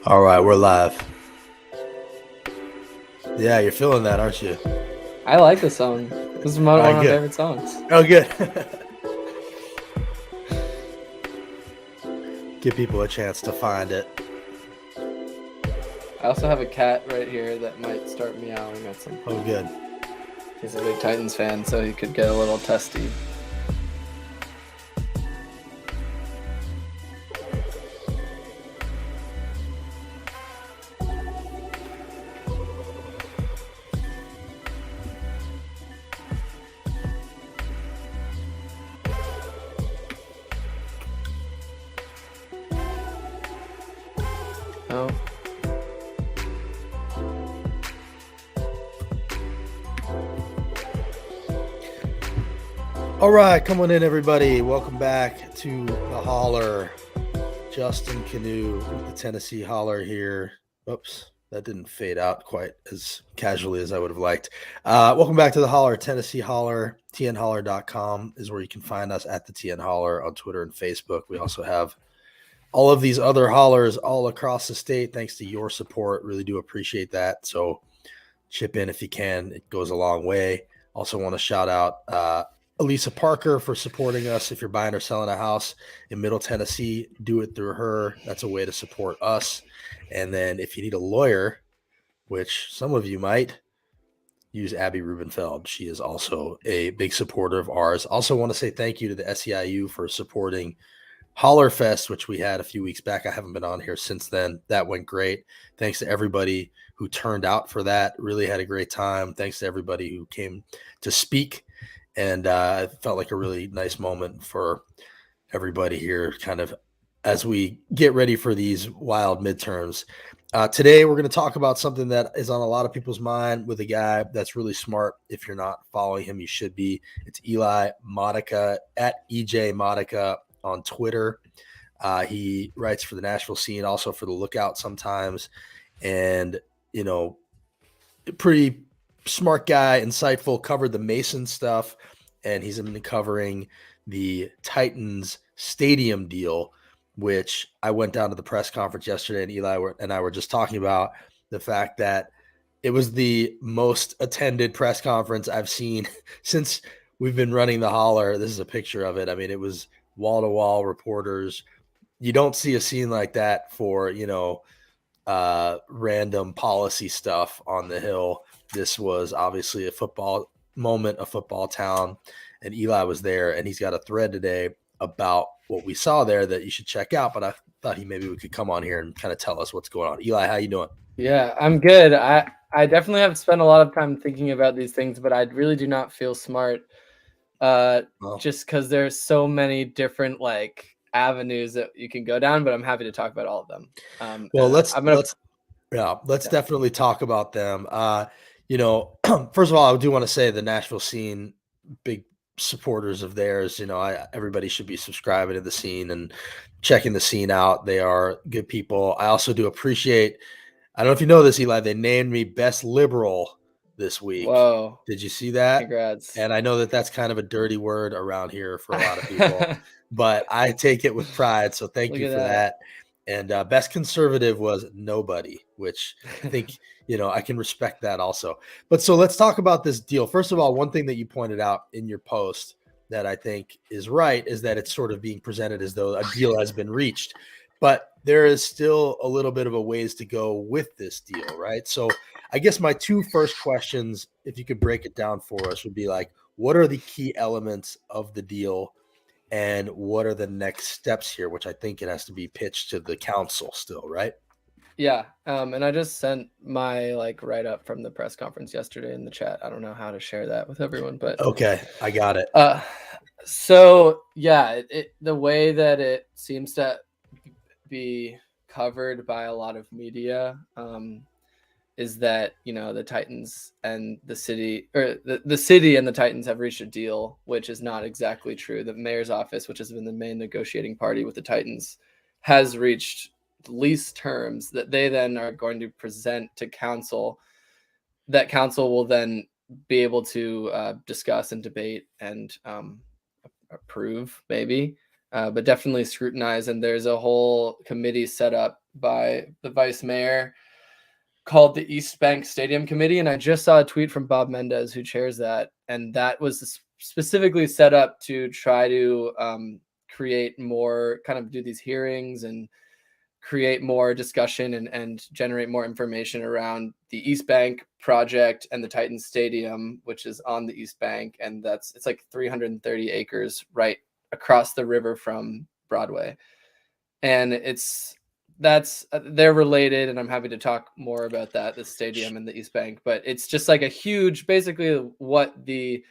All right, we're live. Yeah, you're feeling that, aren't you? I like this song. This is All one right, of my good. favorite songs. Oh, good. Give people a chance to find it. I also have a cat right here that might start meowing at some Oh, point. good. He's a big Titans fan, so he could get a little testy. Oh, All right, come on in, everybody. Welcome back to the Holler. Justin Canoe with the Tennessee Holler here. Oops, that didn't fade out quite as casually as I would have liked. Welcome back to the Holler, Tennessee Holler. TNHoller.com is where you can find us at the TN Holler on Twitter and Facebook. We also have all of these other hollers all across the state. Thanks to your support. Really do appreciate that. So chip in if you can. It goes a long way. Also want to shout out Elisa Parker for supporting us. If you're buying or selling a house in Middle Tennessee, do it through her. That's a way to support us. And then if you need a lawyer, which some of you might, use Abby Rubenfeld. She is also a big supporter of ours. Also want to say thank you to the SEIU for supporting Hollerfest, which we had a few weeks back. I haven't been on here since then. That went great. Thanks to everybody who turned out for that. Really had a great time. Thanks to everybody who came to speak. And it felt like a really nice moment for everybody here, kind of as we get ready for these wild midterms. Today, we're going to talk about something that is on a lot of people's mind with a guy that's really smart. If you're not following him, you should be. It's Eli Motycka at EJ Motycka on Twitter. He writes for the Nashville Scene, also for the Lookout sometimes. And, you know, pretty smart guy, insightful, covered the Mason stuff. And he's been covering the Titans stadium deal, which I went down to the press conference yesterday, and Eli and I were just talking about the fact that it was the most attended press conference I've seen since we've been running the Holler. This is a picture of it. I mean, it was wall to wall reporters. You don't see a scene like that for, random policy stuff on the Hill. This was obviously a football moment, a football town, and Eli was there, and he's got a thread today about what we saw there that you should check out. But I thought maybe we could come on here and kind of tell us what's going on. Eli, how you doing? yeah, I'm good. I definitely have spent a lot of time thinking about these things, but I really do not feel smart. Well, Just because there's so many different avenues that you can go down. But I'm happy to talk about all of them. well, And let's I'm gonna let's yeah, let's yeah. definitely talk about them. First of all, I do want to say the Nashville Scene, big supporters of theirs. Everybody should be subscribing to the Scene and checking the Scene out. They are good people. I also do appreciate. I don't know if you know this, Eli. They named me best liberal this week. Whoa, Did you see that? congrats. And I know that that's kind of a dirty word around here for a lot of people, but I take it with pride. So thank Look you at for that. that. And best conservative was nobody, which I think, I can respect that also. But so let's talk about this deal. First of all, one thing that you pointed out in your post that I think is right is that it's sort of being presented as though a deal has been reached. But there is still a little bit of a ways to go with this deal, right? So I guess my two first questions, if you could break it down for us, would be like, what are the key elements of the deal? And what are the next steps here, which I think it has to be pitched to the council still, right? Yeah, and I just sent my write up from the press conference yesterday in the chat. I don't know how to share that with everyone, but Okay, I got it. uh, so yeah, the way that it seems to be covered by a lot of media is that the Titans and the city, or the city and the Titans have reached a deal, which is not exactly true. The mayor's office, which has been the main negotiating party with the Titans, has reached lease terms that they then are going to present to council. That council will then be able to discuss and debate and approve, maybe. but definitely scrutinized. And there's a whole committee set up by the vice mayor called the East Bank Stadium Committee. And I just saw a tweet from Bob Mendez, who chairs that. And that was specifically set up to try to create more, kind of do these hearings and create more discussion and generate more information around the East Bank project and the Titans Stadium, which is on the East Bank. And it's like 330 acres right across the river from Broadway. And they're related, and I'm happy to talk more about that, the stadium and the East Bank. But it's just like a huge, basically what the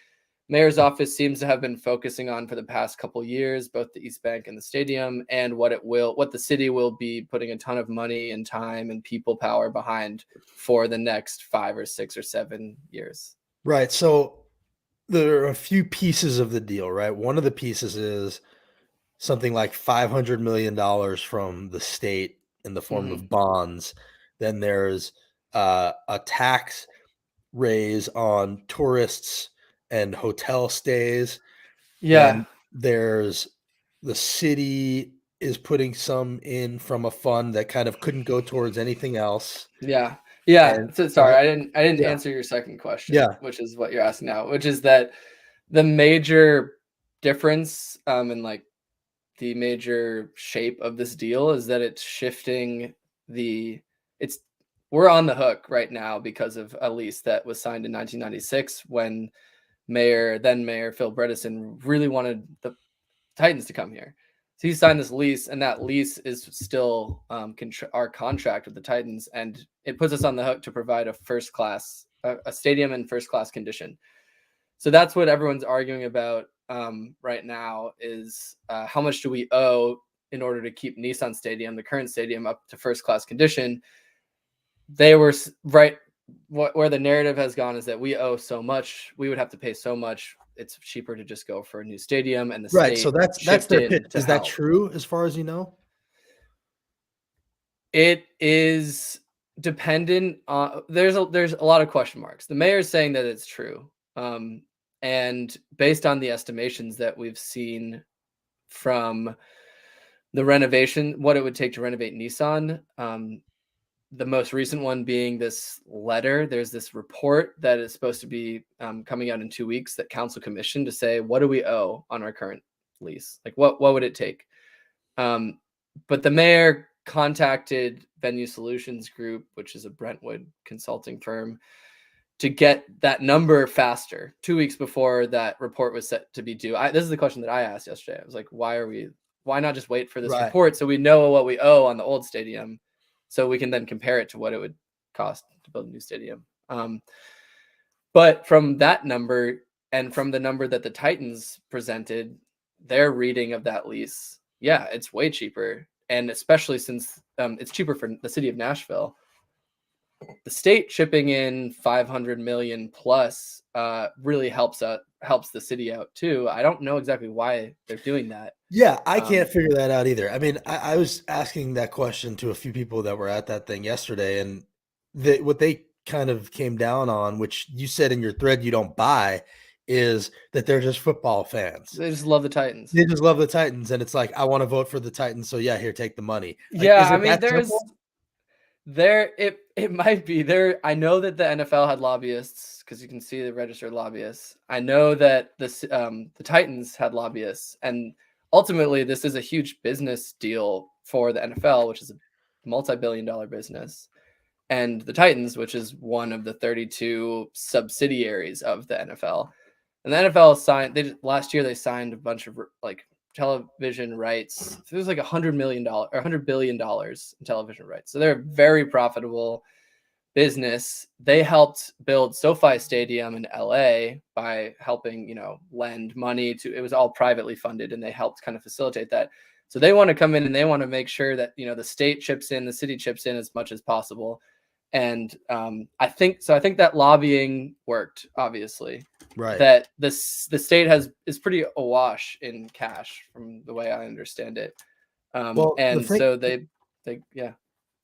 mayor's office seems to have been focusing on for the past couple years, both the East Bank and the stadium, and what the city will be putting a ton of money and time and people power behind for the next 5 or 6 or 7 years. Right. So there are a few pieces of the deal, right? One of the pieces is something like $500 million from the state in the form of bonds. Then there's a tax raise on tourists and hotel stays. Yeah. Then there's the city is putting some in from a fund that kind of couldn't go towards anything else. Yeah. Yeah. And So, go sorry, ahead. I didn't Yeah. answer your second question, Yeah. which is what you're asking now, which is that the major difference in like the major shape of this deal is that it's shifting we're on the hook right now because of a lease that was signed in 1996 when then Mayor Phil Bredesen really wanted the Titans to come here. So he signed this lease, and that lease is still our contract with the Titans, and it puts us on the hook to provide a stadium in first class condition. So that's what everyone's arguing about right now is how much do we owe in order to keep Nissan Stadium, the current stadium, up to first class condition. They were right. Where the narrative has gone is that we owe so much, we would have to pay so much. It's cheaper to just go for a new stadium, and the Right. state So that's their pitch. Is that true as far as you know? It is dependent on there's a lot of question marks. The mayor is saying that it's true. And based on the estimations that we've seen from the renovation, what it would take to renovate Nissan, the most recent one being this letter. There's this report that is supposed to be coming out in 2 weeks that council commissioned to say, what do we owe on our current lease? Like what would it take? But the mayor contacted Venue Solutions Group, which is a Brentwood consulting firm, to get that number faster 2 weeks before that report was set to be due. This is the question that I asked yesterday. I was like, why not just wait for this report so we know what we owe on the old stadium so we can then compare it to what it would cost to build a new stadium. But from that number and from the number that the Titans presented, their reading of that lease, yeah, it's way cheaper. And especially since it's cheaper for the city of Nashville, the state chipping in 500 million plus really helps the city out too. I don't know exactly why they're doing that. Yeah, I can't figure that out either. I mean, I was asking that question to a few people that were at that thing yesterday, and what they kind of came down on, which you said in your thread you don't buy, is that they're just football fans. They just love the Titans. They just love the Titans, and it's like, I want to vote for the Titans, so yeah, here, take the money. Like, yeah, is I it mean, that simple? It might be there. I know that the NFL had lobbyists because you can see the registered lobbyists. I know that the Titans had lobbyists, and ultimately this is a huge business deal for the NFL, which is a multi-billion-dollar business, and the Titans, which is one of the 32 subsidiaries of the NFL. And the NFL signed. Last year they signed a bunch of like television rights. So it was like $100 million or $100 billion in television rights. So they're a very profitable business. They helped build SoFi Stadium in LA by helping, lend money to, it was all privately funded, and they helped kind of facilitate that. So they want to come in and they want to make sure that, the state chips in, the city chips in as much as possible. And I think that lobbying worked, obviously. Right. That the state is pretty awash in cash, from the way I understand it. Yeah.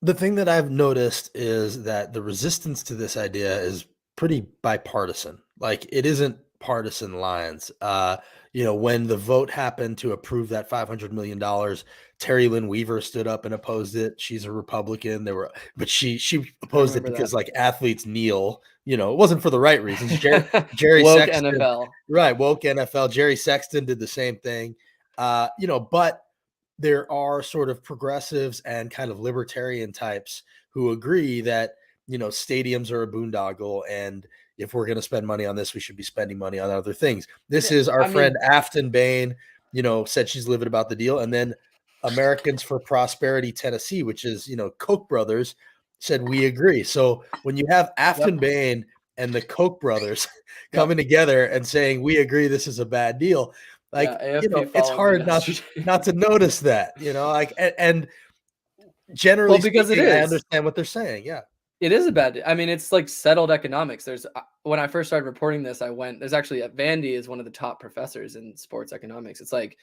The thing that I've noticed is that the resistance to this idea is pretty bipartisan. Like, it isn't partisan lines. when the vote happened to approve that $500 million, Terry Lynn Weaver stood up and opposed it. She's a Republican. But she opposed it because like athletes kneel. It wasn't for the right reasons. Jerry Woke Sexton, NFL. right? Woke NFL. Jerry Sexton did the same thing. But there are sort of progressives and kind of libertarian types who agree that stadiums are a boondoggle, and if we're going to spend money on this, we should be spending money on other things. This is our friend Afton Bain, said she's livid about the deal. And then Americans for Prosperity Tennessee, which is, Koch brothers, said we agree. So when you have Afton Bain and the Koch brothers coming together and saying we agree this is a bad deal, like, it's hard not to notice that, and generally speaking, I understand what they're saying. Yeah. It is a bad. I mean, it's like settled economics. When I first started reporting this, there's actually Vandy is one of the top professors in sports economics. It's like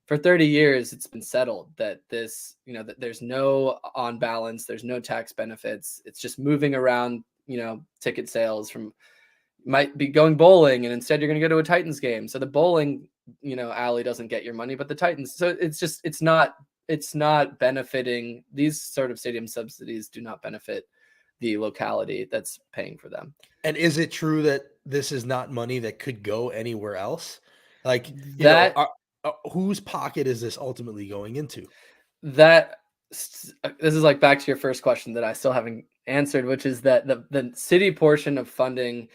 for 30 years, it's been settled that this, that there's no on balance, there's no tax benefits. It's just moving around, ticket sales might be going bowling, and instead you're going to go to a Titans game. So the bowling, alley doesn't get your money, but the Titans. So it's not benefiting. These sort of stadium subsidies do not benefit the locality that's paying for them. And is it true that this is not money that could go anywhere else? Like that, whose pocket is this ultimately going into? This is like back to your first question that I still haven't answered, which is that the city portion of funding,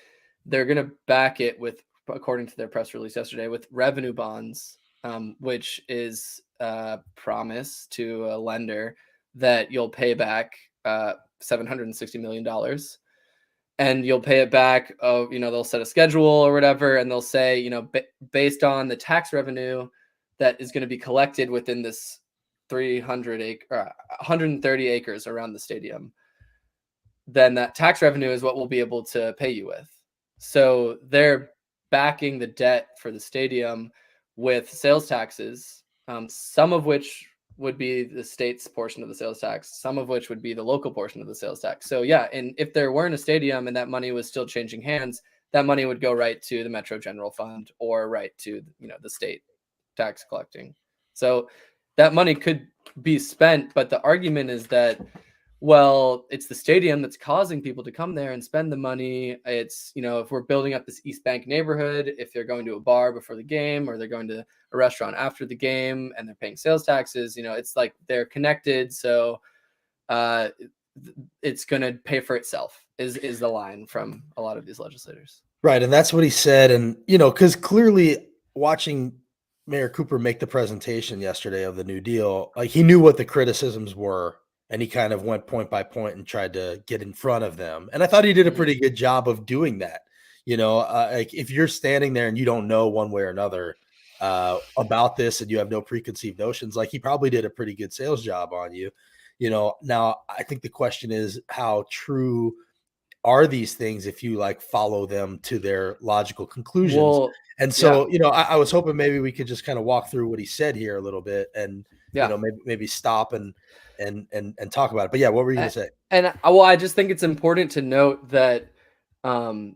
they're going to back it with, according to their press release yesterday, with revenue bonds, which is a promise to a lender that you'll pay back $760 million, and you'll pay it back. They'll set a schedule or whatever, and they'll say, based on the tax revenue that is going to be collected within this 130 acres around the stadium, then that tax revenue is what we'll be able to pay you with. So they're backing the debt for the stadium with sales taxes, some of which would be the state's portion of the sales tax, some of which would be the local portion of the sales tax. So yeah, and if there weren't a stadium and that money was still changing hands, that money would go right to the Metro General Fund or right to, the state tax collecting. So that money could be spent, but the argument is that, well, it's the stadium that's causing people to come there and spend the money. It's, if we're building up this East Bank neighborhood, if they're going to a bar before the game or they're going to a restaurant after the game and they're paying sales taxes, it's like they're connected. So it's going to pay for itself is the line from a lot of these legislators. Right. And that's what he said. And, because clearly watching Mayor Cooper make the presentation yesterday of the New Deal, like he knew what the criticisms were. And he kind of went point by point and tried to get in front of them. And I thought he did a pretty good job of doing that. Like if you're standing there and you don't know one way or another about this and you have no preconceived notions, like he probably did a pretty good sales job on you. Now I think the question is, how true are these things if you like follow them to their logical conclusions? Well, and so, I was hoping maybe we could just kind of walk through what he said here a little bit and, maybe stop and talk about it. But yeah, what were you going to say? And I just think it's important to note that on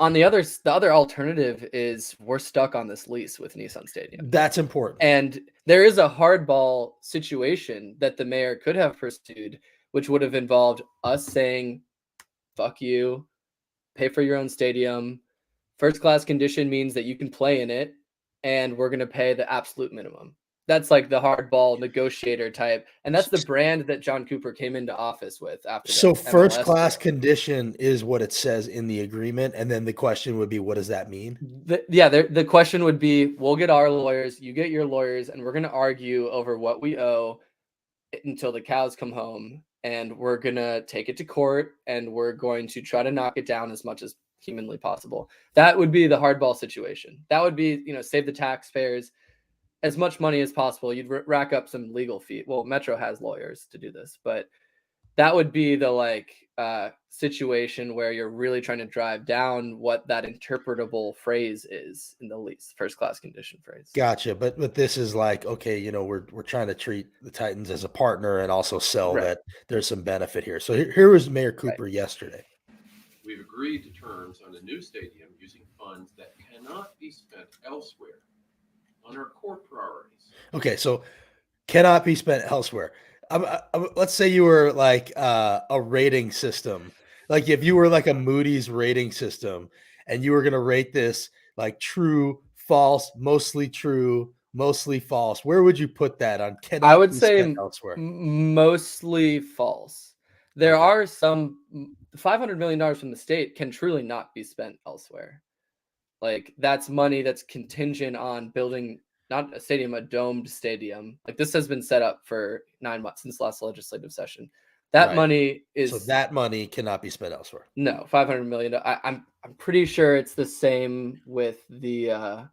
the other alternative is we're stuck on this lease with Nissan Stadium. That's important. And there is a hardball situation that the mayor could have pursued, which would have involved us saying, fuck you, pay for your own stadium. First class condition means that you can play in it, and we're going to pay the absolute minimum. That's like the hardball negotiator type. And that's the brand that John Cooper came into office with after. So first class condition is what it says in the agreement. And then the question would be, what does that mean? The question would be, we'll get our lawyers, you get your lawyers, and we're going to argue over what we owe until the cows come home. And we're going to take it to court, and we're going to try to knock it down as much as humanly possible. That would be the hardball situation. That would be, save the taxpayers as much money as possible. You'd rack up some legal fees. Well, Metro has lawyers to do this, but that would be the situation where you're really trying to drive down what that interpretable phrase is in the lease, first class condition phrase. Gotcha. But this is like, okay, we're trying to treat the Titans as a partner and also sell that there's some benefit here. So here was Mayor Cooper yesterday. We've agreed to terms on a new stadium using funds that cannot be spent elsewhere. on our core priorities. Okay, so cannot be spent elsewhere. Let's say you were like a rating system, like if you were like a Moody's rating system, and you were going to rate this like true, false, mostly true, mostly false. Where would you put that on? I Cannot would be say spent elsewhere. mostly false. There Okay. are some $500 million from the state can truly not be spent elsewhere. Like that's money that's contingent on building not a stadium, a domed stadium. Like this has been set up for 9 months since last legislative session. That Right. money So is that money cannot be spent elsewhere. no 500 million. I'm pretty sure it's the same with the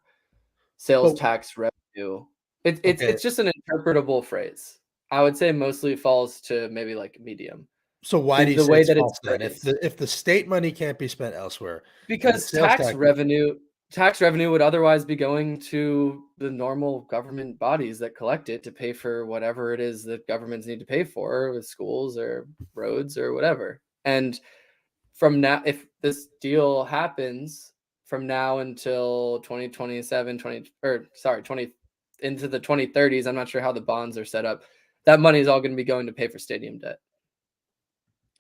sales But- tax revenue. Okay. It's just an interpretable phrase. I would say mostly falls to maybe like medium. So why do you The say way it's that false it's then? phrased. If the state money can't be spent elsewhere, and the Because sales tax tax, revenue would otherwise be going to the normal government bodies that collect it to pay for whatever it is that governments need to pay for with schools or roads or whatever. And from now, if this deal happens from now until 2027, 20 into the 2030s, I'm not sure how the bonds are set up. That money is all going to be going to pay for stadium debt.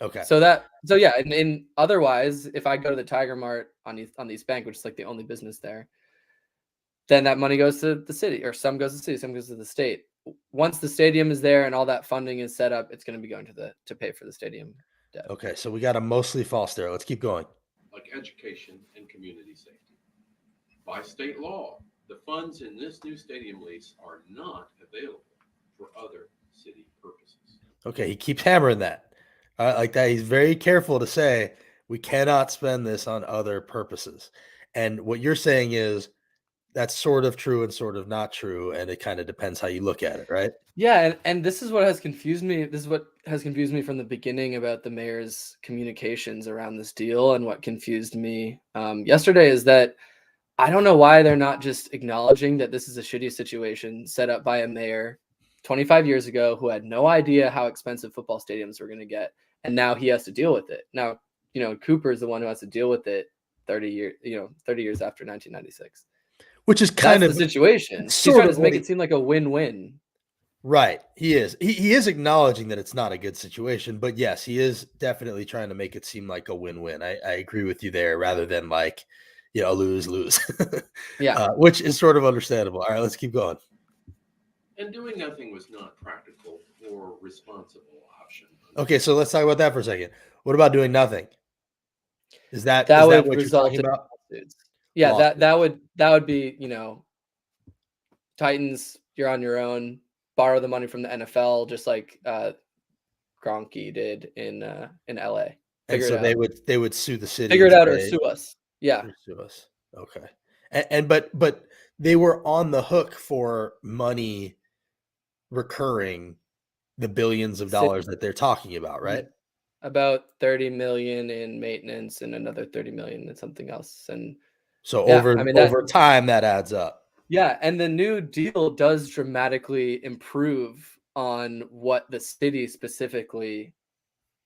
okay. So yeah, and otherwise, if I go to the Tiger Mart on East Bank, which is like the only business there, then that money goes to the city, or some goes to the city, some goes to the state. Once the stadium is there and all that funding is set up, it's going to be going to pay for the stadium debt. Okay, so we got a mostly false there. Let's keep going. Like education and community safety. By state law, the funds in this new stadium lease are not available for other city purposes. Okay, he keeps hammering that. Like that, he's very careful to say we cannot spend this on other purposes. And what you're saying is that's sort of true and sort of not true, and it kind of depends how you look at it, right? Yeah, and this is what has confused me. This is what has confused me from the beginning about the mayor's communications around this deal, and what confused me yesterday is that I don't know why they're not just acknowledging that this is a shitty situation set up by a mayor 25 years ago who had no idea how expensive football stadiums were going to get, and now he has to deal with it. Now, Cooper is the one who has to deal with it 30 years after 1996. Which is kind That's of the situation. He's trying to make it seem like a win-win. Right. He is. He is acknowledging that it's not a good situation, but yes, he is definitely trying to make it seem like a win-win. I agree with you there, rather than like, lose. Yeah. Which is sort of understandable. All right, let's keep going. And doing nothing was not practical or responsible option. Okay, so let's talk about that for a second. What about doing nothing? Is that would what you're result talking in about? lawsuits. Yeah, Lawsuits. that would be, Titans, you're on your own, borrow the money from the NFL, just like Gronky did in LA. And so they would sue the city. Figure it out or sue us. Yeah. Sue us. Okay. And but they were on the hook for money recurring, the billions of dollars that they're talking about, right? About 30 million in maintenance and another 30 million in something else. And so yeah, over time that adds up. Yeah, and the new deal does dramatically improve on what the city specifically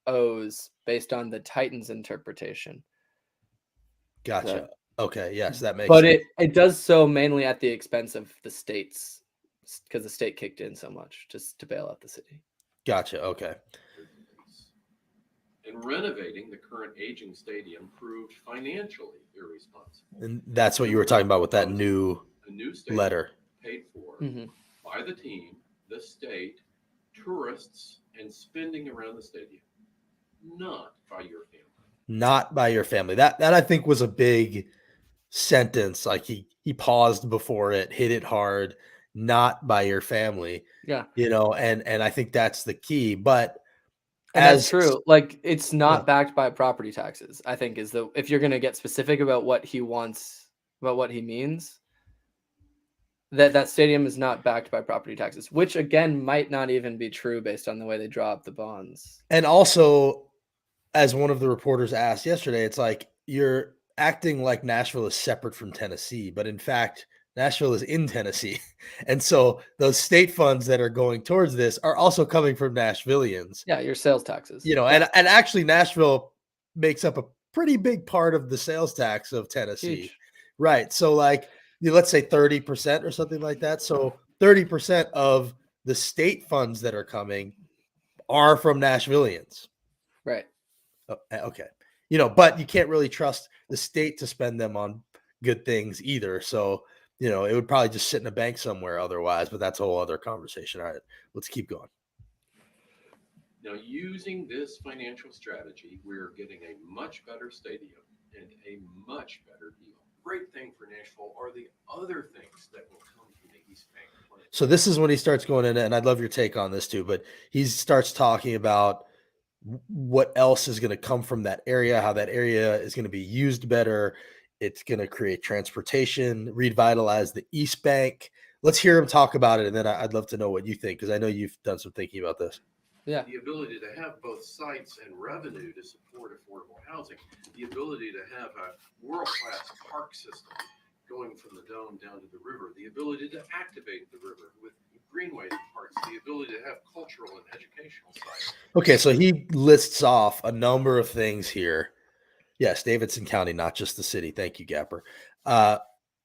owes based on the Titans interpretation. Gotcha. Okay, yes, that makes sense. But it does so mainly at the expense of the states, because the state kicked in so much just to bail out the city. Gotcha. Okay. And renovating the current aging stadium proved financially irresponsible. And that's what you were talking about with that new letter paid for by the team, the state, tourists, and spending around the stadium, not by your family. Not by your family. That I think was a big sentence. Like he paused before it, hit it hard. Not by your family. Yeah. And I think that's the key. But that's true. Like it's not backed by property taxes, I think, if you're going to get specific about what he wants, about what he means, that stadium is not backed by property taxes, which again might not even be true based on the way they draw up the bonds. And also, as one of the reporters asked yesterday, it's like you're acting like Nashville is separate from Tennessee, but in fact, Nashville is in Tennessee. And so those state funds that are going towards this are also coming from Nashvillians. Yeah, your sales taxes. And actually Nashville makes up a pretty big part of the sales tax of Tennessee. Huge. Right. So like let's say 30% or something like that. So 30% of the state funds that are coming are from Nashvillians. Right. Okay. But you can't really trust the state to spend them on good things either. So, it would probably just sit in a bank somewhere otherwise, but that's a whole other conversation. All right, let's keep going. Now, using this financial strategy, we're getting a much better stadium and a much better deal. Great thing for Nashville are the other things that will come from the East Bank plan. So this is when he starts going in, and I'd love your take on this too, but he starts talking about what else is going to come from that area, how that area is going to be used better. It's going to create transportation, revitalize the East Bank. Let's hear him talk about it, and then I'd love to know what you think, because I know you've done some thinking about this. Yeah. The ability to have both sites and revenue to support affordable housing, the ability to have a world-class park system going from the dome down to the river, the ability to activate the river with greenways and parks, the ability to have cultural and educational sites. Okay, so he lists off a number of things here. Yes, Davidson County, not just the city. Thank you, Gapper.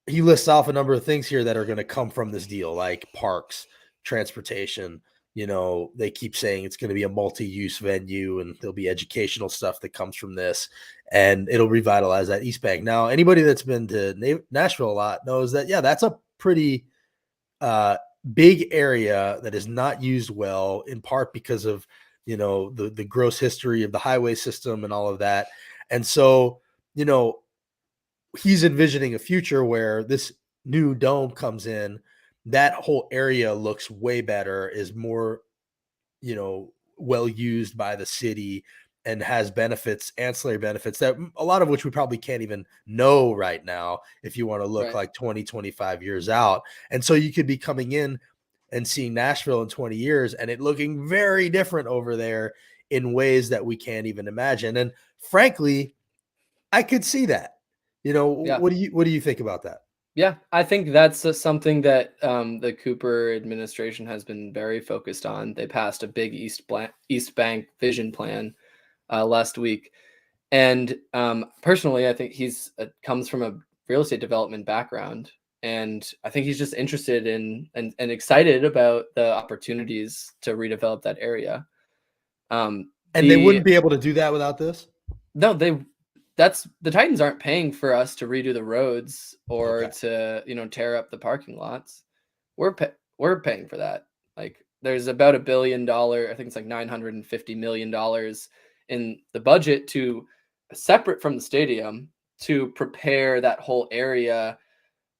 He lists off a number of things here that are going to come from this deal, like parks, transportation. They keep saying it's going to be a multi-use venue, and there'll be educational stuff that comes from this, and it'll revitalize that East Bank. Now, anybody that's been to Nashville a lot knows that, yeah, that's a pretty big area that is not used well, in part because of, the gross history of the highway system and all of that. And so, he's envisioning a future where this new dome comes in, that whole area looks way better, is more, well used by the city, and has benefits, ancillary benefits, that a lot of which we probably can't even know right now if you want to look Right. like 20, 25 years out. And so you could be coming in and seeing Nashville in 20 years and it looking very different over there in ways that we can't even imagine. And frankly, I could see that. Yeah. What do you think about that? Yeah, I think that's something that the Cooper administration has been very focused on. They passed a big East Bank vision plan last week, and personally, I think he's comes from a real estate development background, and I think he's just interested in and excited about the opportunities to redevelop that area. And they wouldn't be able to do that without this? No, the Titans aren't paying for us to redo the roads or Okay. to, tear up the parking lots. We're paying for that. Like, there's about $1 billion, I think it's like $950 million in the budget to separate from the stadium to prepare that whole area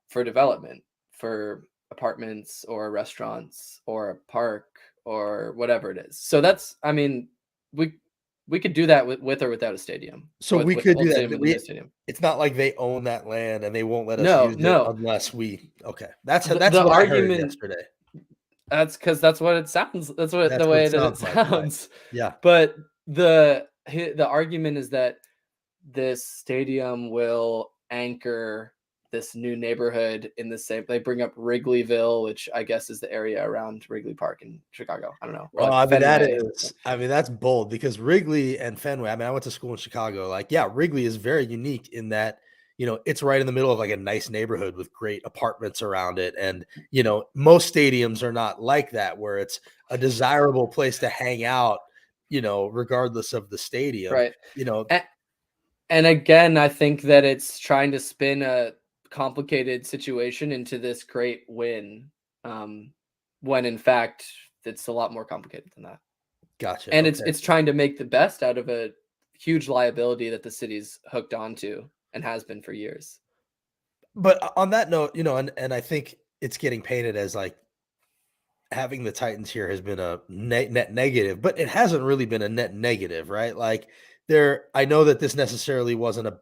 for development, for apartments or restaurants or a park or whatever it is. So that's, I mean, we could do that with or without a stadium. So with we the could old do stadium that. and the new stadium. It's not like they own that land and they won't let us No, use it no. unless we. Okay, that's The what I heard argument- yesterday. That's because that's what it sounds. That's what That's the what way it that it sounds like, right. sounds. Yeah. But the argument is that this stadium will anchor this new neighborhood in the same. They bring up Wrigleyville, which I guess is the area around Wrigley Park in Chicago. I don't know. Or Well, like Fenway. that's bold, because Wrigley and Fenway, I went to school in Chicago. Like, yeah, Wrigley is very unique in that, it's right in the middle of like a nice neighborhood with great apartments around it. And, most stadiums are not like that, where it's a desirable place to hang out, regardless of the stadium. Right. And again, I think that it's trying to spin a complicated situation into this great win, when in fact it's a lot more complicated than that. Gotcha. And okay. it's trying to make the best out of a huge liability that the city's hooked onto and has been for years. But on that note, and I think it's getting painted as like having the Titans here has been a net negative, but it hasn't really been a net negative, right? Like, I know that this necessarily wasn't a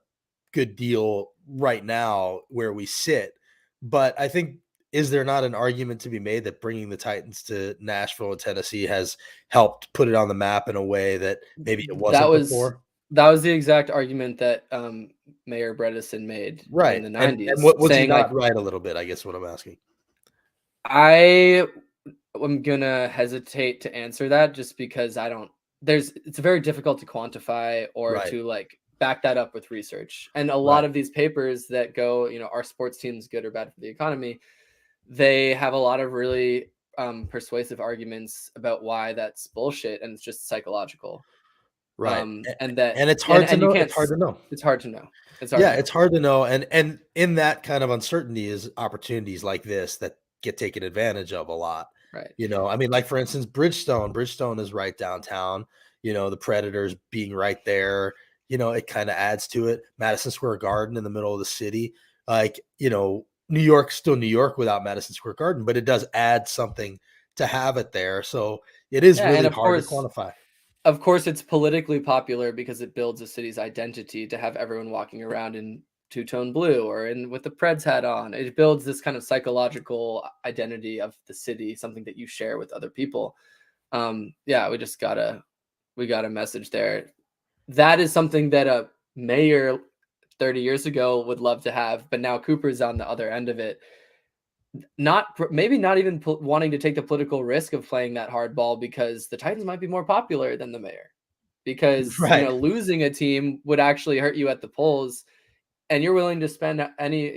good deal right now where we sit, but I think, is there not an argument to be made that bringing the Titans to Nashville and Tennessee has helped put it on the map in a way that maybe it wasn't before? That was the exact argument that Mayor Bredesen made Right. in the 90s. And what was he saying, not like, right a little bit, I guess what I'm asking. I'm gonna hesitate to answer that just because it's very difficult to quantify or Right. to like back that up with research. And a lot of these papers that go, are sports teams good or bad for the economy? They have a lot of really persuasive arguments about why that's bullshit, and it's just psychological. Right. And that, and it's hard to and you know. can't. It's hard to know. It's hard to know. It's hard. Yeah, to know. it's hard to know. And in that kind of uncertainty is opportunities like this that get taken advantage of a lot. Right. I mean, like for instance, Bridgestone. Bridgestone is right downtown. The Predators being right there. It kind of adds to it. Madison Square Garden in the middle of the city. Like, New York's still New York without Madison Square Garden, but it does add something to have it there. So it is really hard to quantify. Of course, it's politically popular because it builds a city's identity to have everyone walking around in two-tone blue or with the Preds hat on. It builds this kind of psychological identity of the city, something that you share with other people. We got a message there. That is something that a mayor 30 years ago would love to have, but now Cooper's on the other end of it. Maybe not even wanting to take the political risk of playing that hardball because the Titans might be more popular than the mayor, because losing a team would actually hurt you at the polls, and you're willing to spend any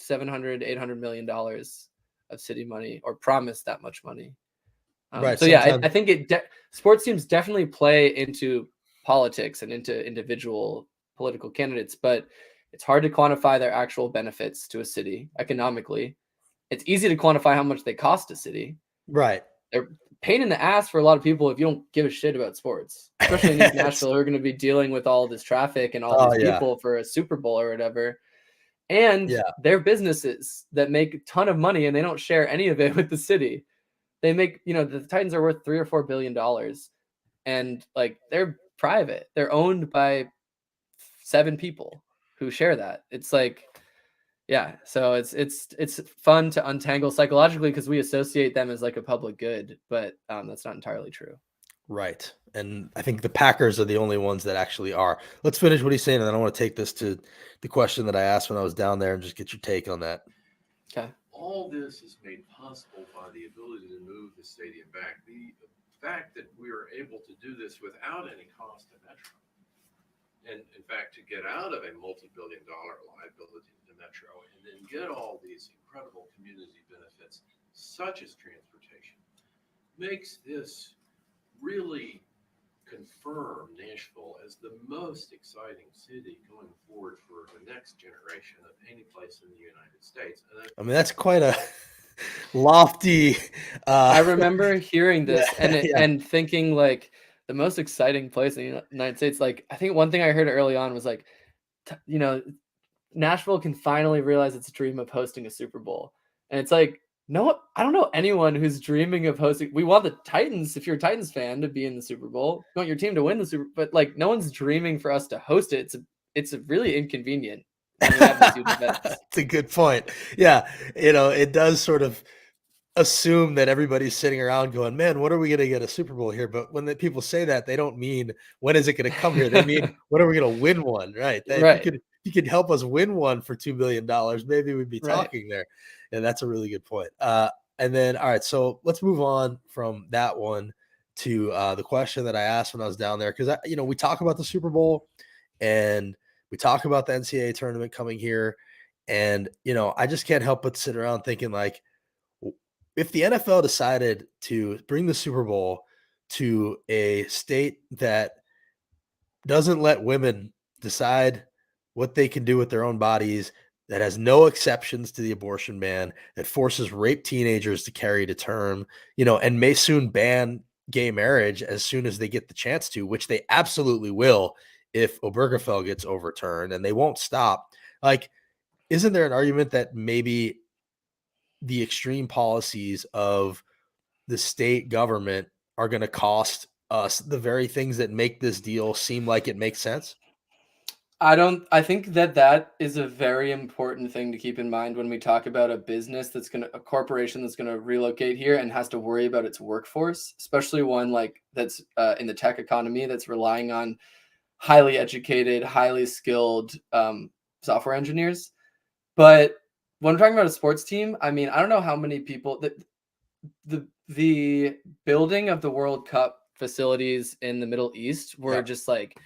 $700-800 million of city money or promise that much money. I think sports teams definitely play into politics and into individual political candidates, but it's hard to quantify their actual benefits to a city economically. It's easy to quantify how much they cost a city. Right. They're pain in the ass for a lot of people if you don't give a shit about sports, especially in East Nashville, who are going to be dealing with all this traffic and all these people for a Super Bowl or whatever. And they're businesses that make a ton of money and they don't share any of it with the city. They make, the Titans are worth $3 or $4 billion, and like they're private. They're owned by 7 people who share that. It's like, so it's fun to untangle psychologically because we associate them as like a public good, but that's not entirely true. Right. And I think the Packers are the only ones that actually are. Let's finish what he's saying, and then I want to take this to the question that I asked when I was down there and just get your take on that. Okay. All this is made possible by the ability to move the stadium back. The fact that we are able to do this without any cost to Metro, and in fact, to get out of a multi-billion-dollar liability to Metro and then get all these incredible community benefits, such as transportation, makes this really confirm Nashville as the most exciting city going forward for the next generation of any place in the United States. And that's quite a lofty. I remember hearing this and thinking like the most exciting place in the United States. Like, I think one thing I heard early on was like, Nashville can finally realize its dream of hosting a Super Bowl. And it's like, no, I don't know anyone who's dreaming of hosting. We want the Titans, if you're a Titans fan, to be in the Super Bowl. You want your team to win the Super Bowl, but like no one's dreaming for us to host it. It's really inconvenient. It's a good point. Yeah, it does sort of assume that everybody's sitting around going, man, when are we going to get a Super Bowl here? But when the people say that, they don't mean when is it going to come here? They mean when are we going to win one? Right. If you could help us win one for $2 billion, maybe we'd be talking there. And that's a really good point. And then, all right, so let's move on from that one to the question that I asked when I was down there. Because, we talk about the Super Bowl and we talk about the NCAA tournament coming here. And, I just can't help but sit around thinking like, if the NFL decided to bring the Super Bowl to a state that doesn't let women decide what they can do with their own bodies, that has no exceptions to the abortion ban, that forces rape teenagers to carry to term, and may soon ban gay marriage as soon as they get the chance to, which they absolutely will if Obergefell gets overturned, and they won't stop. Like, isn't there an argument that maybe the extreme policies of the state government are going to cost us the very things that make this deal seem like it makes sense? I think that is a very important thing to keep in mind when we talk about a business a corporation that's going to relocate here and has to worry about its workforce, especially one like that's in the tech economy that's relying on highly educated, highly skilled software engineers. But when we're talking about a sports team, I mean, I don't know how many people the building of the World Cup facilities in the Middle East were just like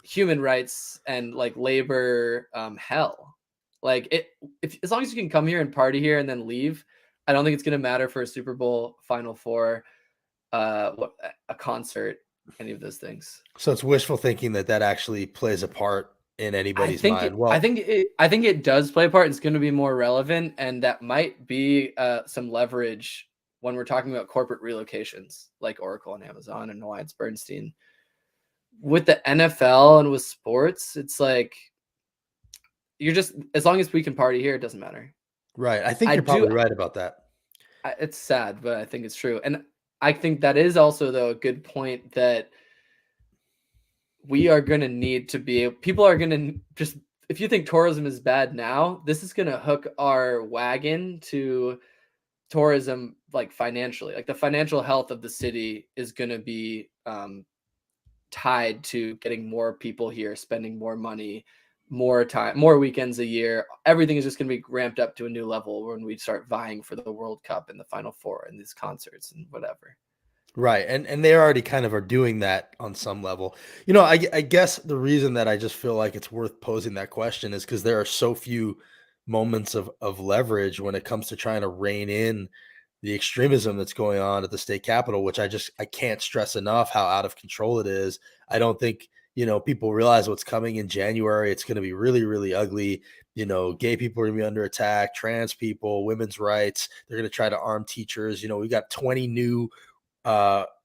human rights and like labor hell. Like if as long as you can come here and party here and then leave, I don't think it's going to matter for a Super Bowl, Final Four, a concert, any of those things. So it's wishful thinking that actually plays a part in anybody's mind. I think it does play a part. It's going to be more relevant, and that might be some leverage when we're talking about corporate relocations like Oracle and Amazon and Alliance Bernstein. With the NFL and with sports, it's like you're just, as long as we can party here, it doesn't matter. Right. I think you're probably right about that. It's sad, but I think it's true. And I think that is also, though, a good point that we are going to need to be, people are going to just, if you think tourism is bad now, this is going to hook our wagon to tourism, like financially. Like the financial health of the city is going to be tied to getting more people here, spending more money, more time, more weekends a year. Everything is just going to be ramped up to a new level when we start vying for the World Cup and the Final Four and these concerts and whatever. Right. And they already kind of are doing that on some level. You know, I guess the reason that I just feel like it's worth posing that question is because there are so few moments of leverage when it comes to trying to rein in the extremism that's going on at the state capitol, which I can't stress enough how out of control it is. I don't think, people realize what's coming in January. It's going to be really, really ugly. Gay people are going to be under attack, trans people, women's rights. They're going to try to arm teachers. We've got 20 new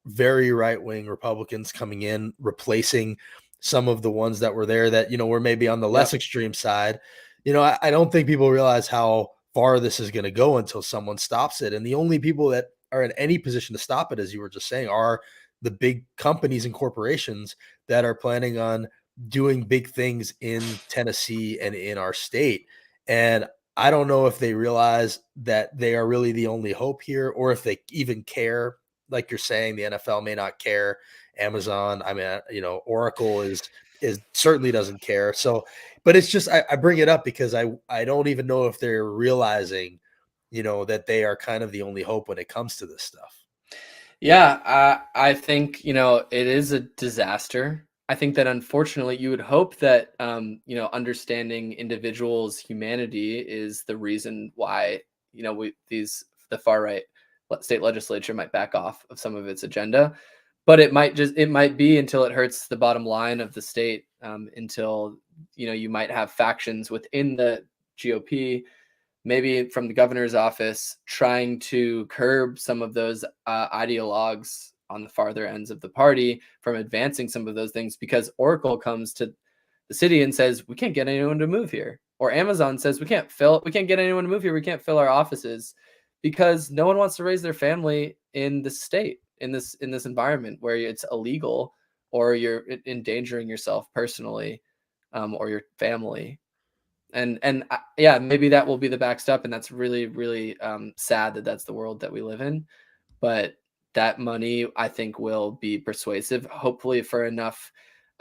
very right-wing Republicans coming in, replacing some of the ones that were there that, were maybe on the less extreme side. I don't think people realize how far this is going to go until someone stops it. And the only people that are in any position to stop it, as you were just saying, are the big companies and corporations that are planning on doing big things in Tennessee and in our state. And I don't know if they realize that they are really the only hope here, or if they even care. Like you're saying, the NFL may not care. Amazon, Oracle is certainly doesn't care. So, but it's just, I bring it up because I don't even know if they're realizing, that they are kind of the only hope when it comes to this stuff. Yeah, I think, it is a disaster. I think that unfortunately you would hope that, understanding individuals' humanity is the reason why, the far right state legislature might back off of some of its agenda, but it might be until it hurts the bottom line of the state, until, you might have factions within the GOP, maybe from the governor's office, trying to curb some of those ideologues on the farther ends of the party from advancing some of those things, because Oracle comes to the city and says, we can't get anyone to move here. Or Amazon says, we can't get anyone to move here. We can't fill our offices, because no one wants to raise their family in the state, in this environment where it's illegal, or you're endangering yourself personally, or your family. And maybe that will be the backstop, and that's really, really sad that that's the world that we live in. But that money, I think, will be persuasive, hopefully for enough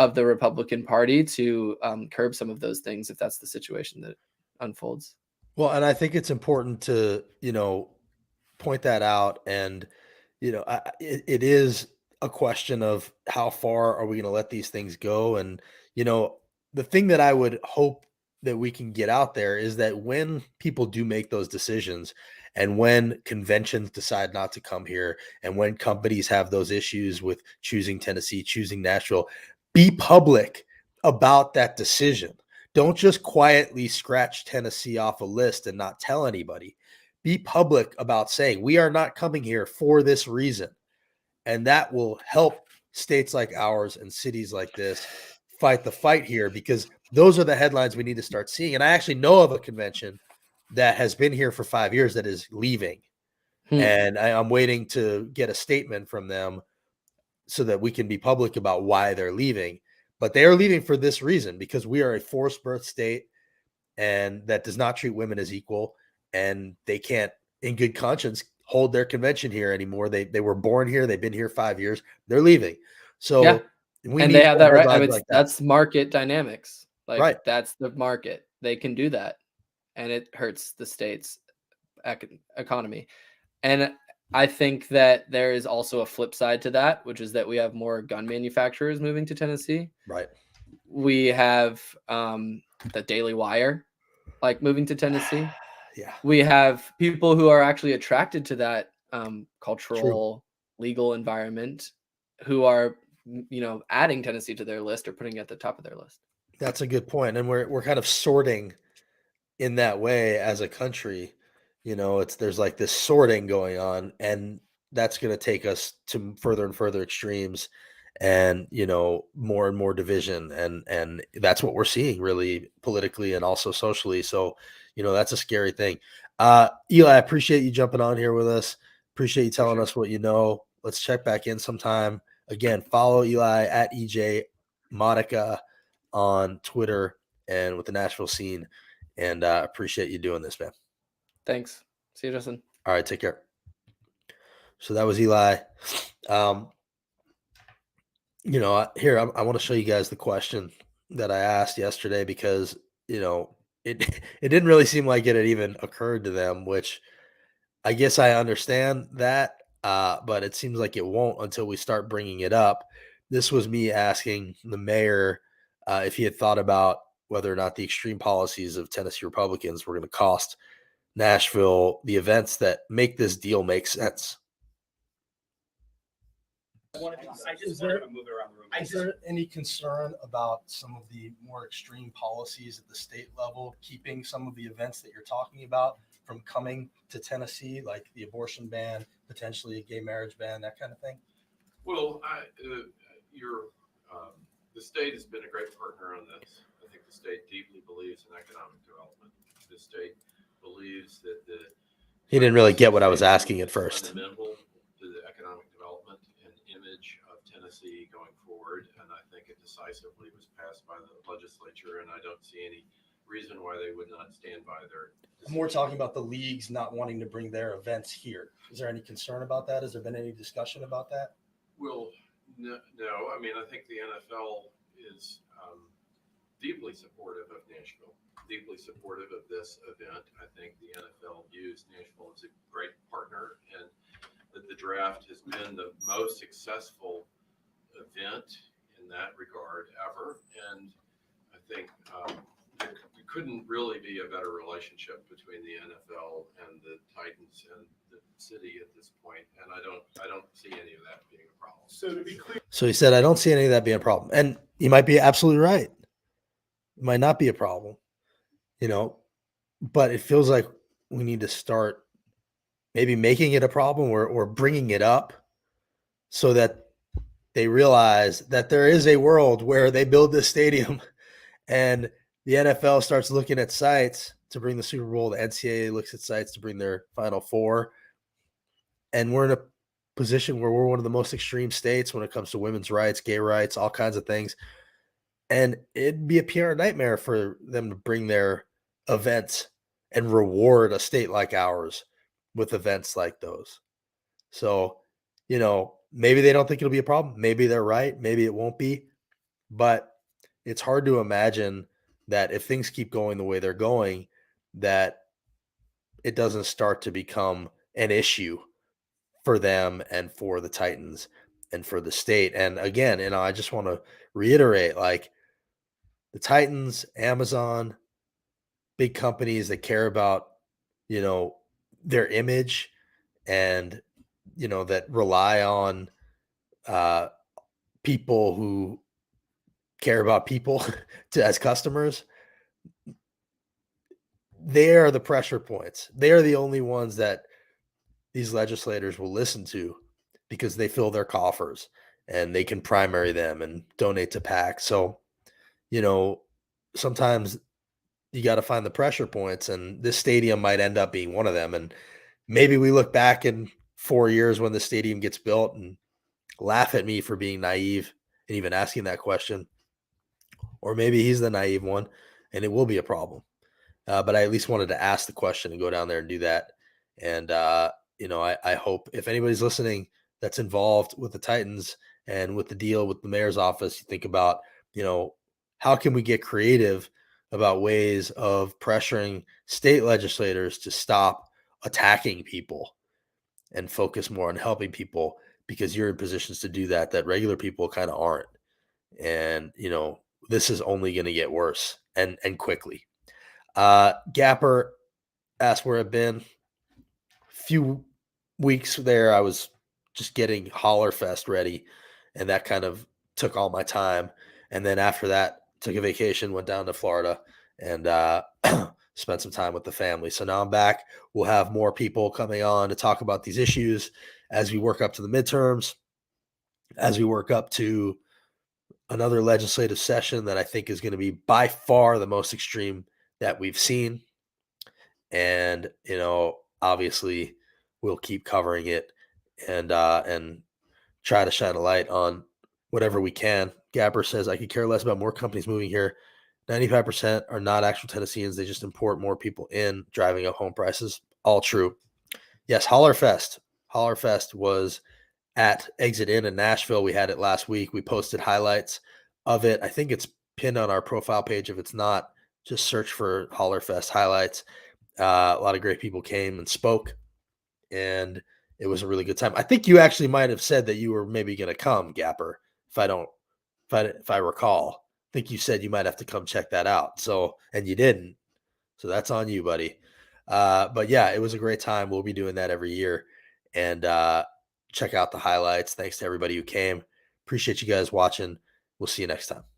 of the Republican Party to curb some of those things, if that's the situation that unfolds. Well, and I think it's important to, point that out. And, it is a question of how far are we going to let these things go? And, the thing that I would hope that we can get out there is that when people do make those decisions, and when conventions decide not to come here, and when companies have those issues with choosing Tennessee, choosing Nashville, be public about that decision. Don't just quietly scratch Tennessee off a list and not tell anybody. Be public about saying, we are not coming here for this reason. And that will help states like ours and cities like this fight the fight here, because those are the headlines we need to start seeing. And I actually know of a convention that has been here for 5 years that is leaving. And I'm waiting to get a statement from them so that we can be public about why they're leaving. But they are leaving for this reason, because we are a forced birth state, and that does not treat women as equal. And they can't, in good conscience, hold their convention here anymore. They were born here. They've been here 5 years. They're leaving. So they have that right. I mean, that's market dynamics. Like, right. That's the market. They can do that, and it hurts the state's economy. And I think that there is also a flip side to that, which is that we have more gun manufacturers moving to Tennessee. Right. we have the Daily Wire, like moving to Tennessee. Yeah. We have people who are actually attracted to that cultural, legal environment who are, adding Tennessee to their list or putting it at the top of their list. That's a good point. And we're kind of sorting in that way as a country. There's like this sorting going on, and that's going to take us to further and further extremes and more and more division, and that's what we're seeing really politically and also socially. So that's a scary thing. Eli, I appreciate you jumping on here with us. Appreciate you telling us what you know. Let's check back in sometime. Again, follow Eli at EJ Motycka on Twitter and with the Nashville Scene, and appreciate you doing this, man. Thanks. See you, Justin. All right, take care. So that was Eli. Here I want to show you guys the question that I asked yesterday, because it didn't really seem like it had even occurred to them, which I guess I understand that, but it seems like it won't until we start bringing it up. This was me asking the mayor if he had thought about whether or not the extreme policies of Tennessee Republicans were going to cost Nashville the events that make this deal make sense. Is there any concern about some of the more extreme policies at the state level keeping some of the events that you're talking about from coming to Tennessee, like the abortion ban, potentially a gay marriage ban, that kind of thing? Well, the state has been a great partner on this. I think the state deeply believes in economic development. The state believes that he didn't really get what I was asking at first. Fundamental to the economic development and image of Tennessee going forward, and I think it decisively was passed by the legislature, and I don't see any reason why they would not stand by their decision. I'm more talking about the leagues not wanting to bring their events here. Is there any concern about that? Has there been any discussion about that? Well, no. I mean, I think the NFL is deeply supportive of Nashville, deeply supportive of this event. I think the NFL views Nashville as a great partner, and that the draft has been the most successful event in that regard ever. And I think there couldn't really be a better relationship between the NFL and the Titans and the city at this point. And I don't see any of that being a problem. So to be clear, So he said, I don't see any of that being a problem. And you might be absolutely right. It might not be a problem, but it feels like we need to start maybe making it a problem or bringing it up so that they realize that there is a world where they build this stadium and the NFL starts looking at sites to bring the Super Bowl. The NCAA looks at sites to bring their Final Four. And we're in a position where we're one of the most extreme states when it comes to women's rights, gay rights, all kinds of things. And it'd be a PR nightmare for them to bring their events and reward a state like ours with events like those. So, maybe they don't think it'll be a problem. Maybe they're right. Maybe it won't be. But it's hard to imagine that if things keep going the way they're going, that it doesn't start to become an issue for them and for the Titans and for the state. And again, I just want to reiterate, like, the Titans, Amazon, big companies that care about, their image and, that rely on people who care about people as customers. They are the pressure points. They are the only ones that these legislators will listen to because they fill their coffers and they can primary them and donate to PAC. So, sometimes you got to find the pressure points, and this stadium might end up being one of them. And maybe we look back in 4 years when the stadium gets built and laugh at me for being naive and even asking that question. Or maybe he's the naive one and it will be a problem. But I at least wanted to ask the question and go down there and do that. And, I hope if anybody's listening that's involved with the Titans and with the deal with the mayor's office, you think about, how can we get creative about ways of pressuring state legislators to stop attacking people and focus more on helping people, because you're in positions to do that regular people kind of aren't. And, this is only going to get worse and quickly. Gapper asked where I've been. Few weeks there, I was just getting Hollerfest ready, and that kind of took all my time. And then after that, took a vacation, went down to Florida, and spent some time with the family. So now I'm back. We'll have more people coming on to talk about these issues as we work up to the midterms, as we work up to another legislative session that I think is going to be by far the most extreme that we've seen. And, obviously we'll keep covering it and try to shine a light on whatever we can. Gapper says, I could care less about more companies moving here. 95% are not actual Tennesseans. They just import more people in, driving up home prices. All true. Yes, Hollerfest. Hollerfest was at Exit Inn in Nashville. We had it last week. We posted highlights of it. I think it's pinned on our profile page. If it's not, just search for Hollerfest highlights. A lot of great people came and spoke, and it was a really good time. I think you actually might have said that you were maybe going to come, Gapper, if I recall. I think you said you might have to come check that out. So, and you didn't. So that's on you, buddy. But yeah, it was a great time. We'll be doing that every year. And check out the highlights. Thanks to everybody who came. Appreciate you guys watching. We'll see you next time.